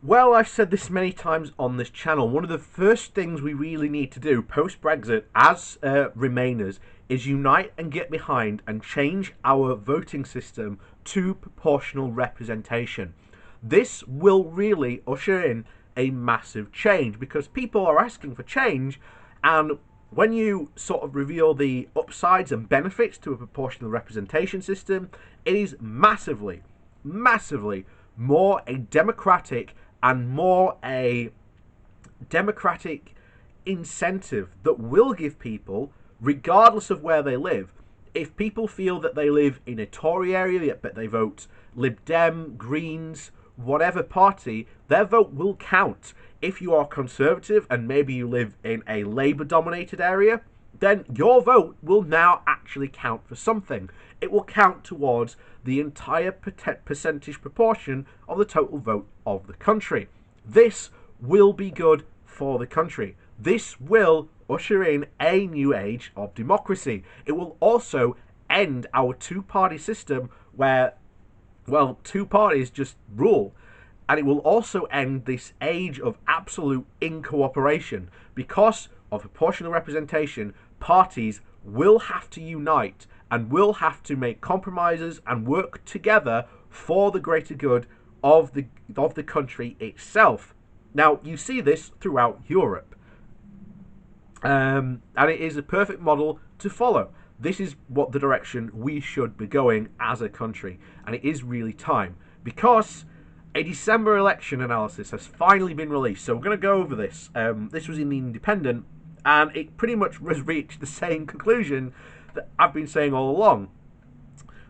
Well, I've said this many times on this channel. One of the first things we really need to do post-Brexit as Remainers is unite and get behind and change our voting system to proportional representation. This will really usher in a massive change because people are asking for change, and when you sort of reveal the upsides and benefits to a proportional representation system, it is massively, massively more a democratic and more a democratic incentive that will give people, regardless of where they live, if people feel that they live in a Tory area but they vote Lib Dem, Greens, whatever party, their vote will count. If you are conservative and maybe you live in a Labour dominated area, then your vote will now actually count for something. It will count towards the entire percentage proportion of the total vote of the country. This will be good for the country. This will usher in a new age of democracy. It will also end our two-party system where, well, two parties just rule. And it will also end this age of absolute incooperation. Because of proportional representation, parties will have to unite and will have to make compromises and work together for the greater good of the country itself. Now, you see this throughout Europe. And it is a perfect model to follow. This is what the direction we should be going as a country. And it is really time. Because a December election analysis has finally been released. So we're going to go over this. This was in The Independent, and it pretty much has reached the same conclusion that I've been saying all along.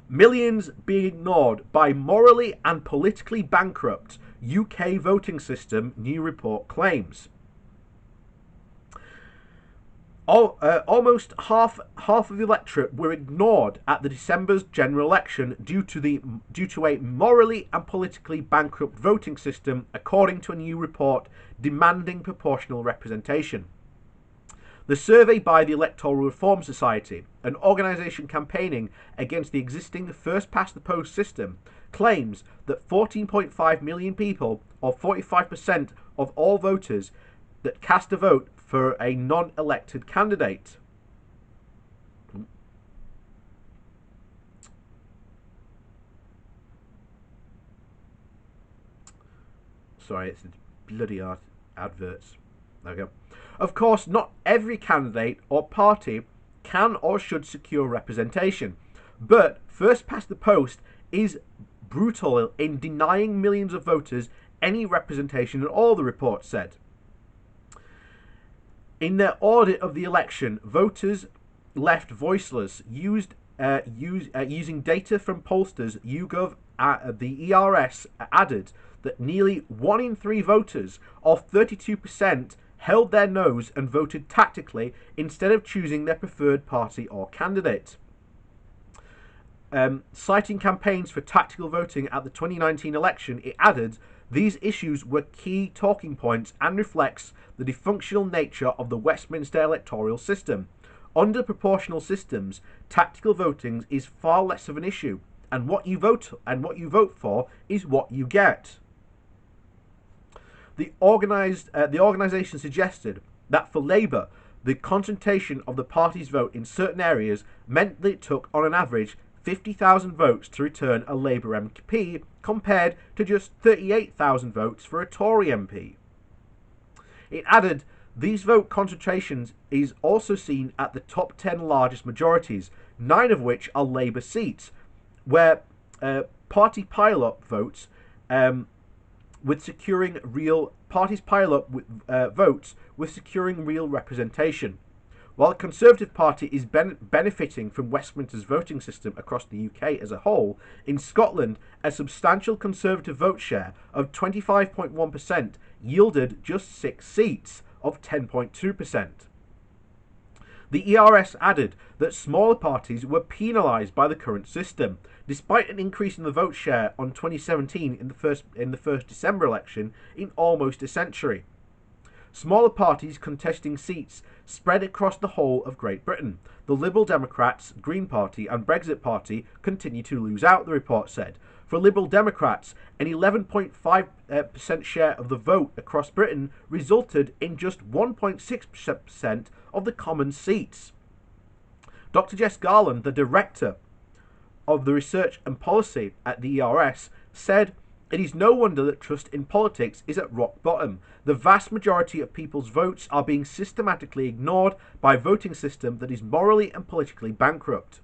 Millions being ignored by morally and politically bankrupt UK voting system, new report claims. Almost half of the electorate were ignored at the December's general election due to a morally and politically bankrupt voting system, according to a new report demanding proportional representation. The survey by the Electoral Reform Society, an organisation campaigning against the existing first-past-the-post system, claims that 14.5 million people, or 45% of all voters, that cast a vote for a non-elected candidate. Sorry, it's bloody adverts. There we go. Of course, not every candidate or party can or should secure representation, but first past the post is brutal in denying millions of voters any representation at all, the report said. In their audit of the election, voters left voiceless, using data from pollsters YouGov. The ERS added that nearly 1 in 3 voters, or 32%, held their nose and voted tactically instead of choosing their preferred party or candidate. Citing campaigns for tactical voting at the 2019 election, it added, these issues were key talking points and reflects the dysfunctional nature of the Westminster electoral system. Under proportional systems, tactical voting is far less of an issue, and what you vote for is what you get. The organisation suggested that for Labour, the concentration of the party's vote in certain areas meant that it took, on an average, 50,000 votes to return a Labour MP, compared to just 38,000 votes for a Tory MP. It added, these vote concentrations is also seen at the top 10 largest majorities, 9 of which are Labour seats, where party pile-up votes with securing real votes with securing real representation. While the Conservative Party is benefiting from Westminster's voting system across the UK as a whole, in Scotland, a substantial Conservative vote share of 25.1% yielded just 6 seats of 10.2%. The ERS added that smaller parties were penalised by the current system, despite an increase in the vote share on 2017 in the first December election in almost a century. Smaller parties contesting seats spread across the whole of Great Britain. The Liberal Democrats, Green Party and Brexit Party continue to lose out, the report said. For Liberal Democrats, an 11.5% share of the vote across Britain resulted in just 1.6% of the Commons seats. Dr. Jess Garland, the director of the research and policy at the ERS, said, "It is no wonder that trust in politics is at rock bottom. The vast majority of people's votes are being systematically ignored by a voting system that is morally and politically bankrupt.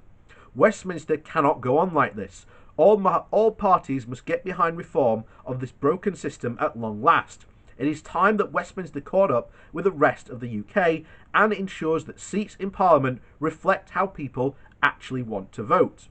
Westminster cannot go on like this. All parties must get behind reform of this broken system at long last. It is time that Westminster caught up with the rest of the UK and ensures that seats in Parliament reflect how people actually want to vote.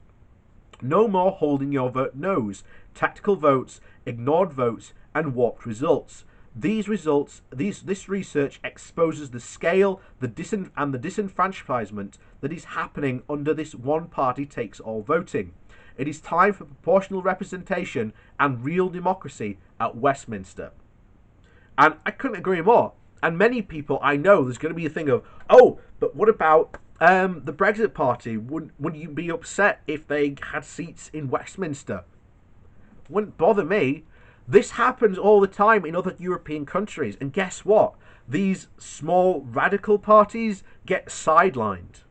No more holding your nose, tactical votes, ignored votes, and warped results. This research exposes the scale and the disenfranchisement that is happening under this one-party-takes-all voting. It is time for proportional representation and real democracy at Westminster." And I couldn't agree more. And many people I know, there's going to be a thing of, oh, but what about the Brexit Party? Would you be upset if they had seats in Westminster? Wouldn't bother me. This happens all the time in other European countries. And guess what? These small radical parties get sidelined.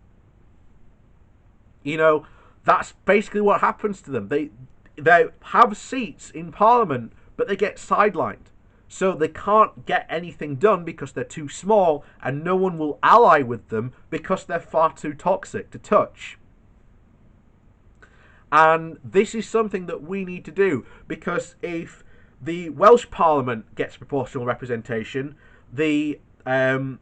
You know, that's basically what happens to them. They have seats in Parliament, but they get sidelined. So they can't get anything done because they're too small, and no one will ally with them because they're far too toxic to touch. And this is something that we need to do, because if the Welsh Parliament gets proportional representation, the Northern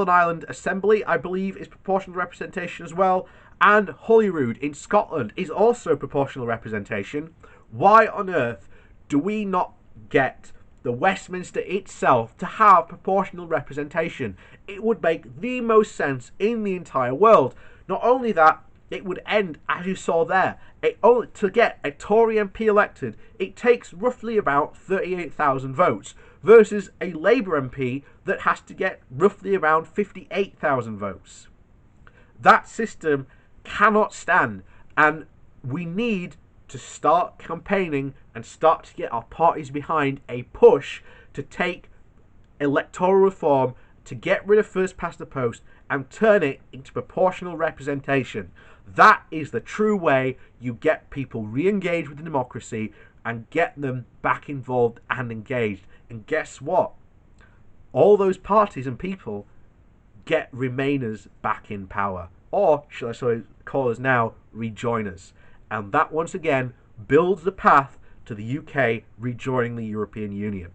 Ireland Assembly, I believe, is proportional representation as well, and Holyrood in Scotland is also proportional representation. Why on earth do we not get the Westminster itself to have proportional representation? It would make the most sense in the entire world. Not only that, it would end, as you saw there, to get a Tory MP elected, it takes roughly about 38,000 votes, versus a Labour MP that has to get roughly around 58,000 votes. That system cannot stand, and we need to start campaigning and start to get our parties behind a push to take electoral reform, to get rid of first past the post and turn it into proportional representation. That is the true way you get people re-engaged with the democracy and get them back involved and engaged. And guess what? All those parties and people get Remainers back in power, or shall I call us now Rejoiners. And that once again builds the path to the UK rejoining the European Union.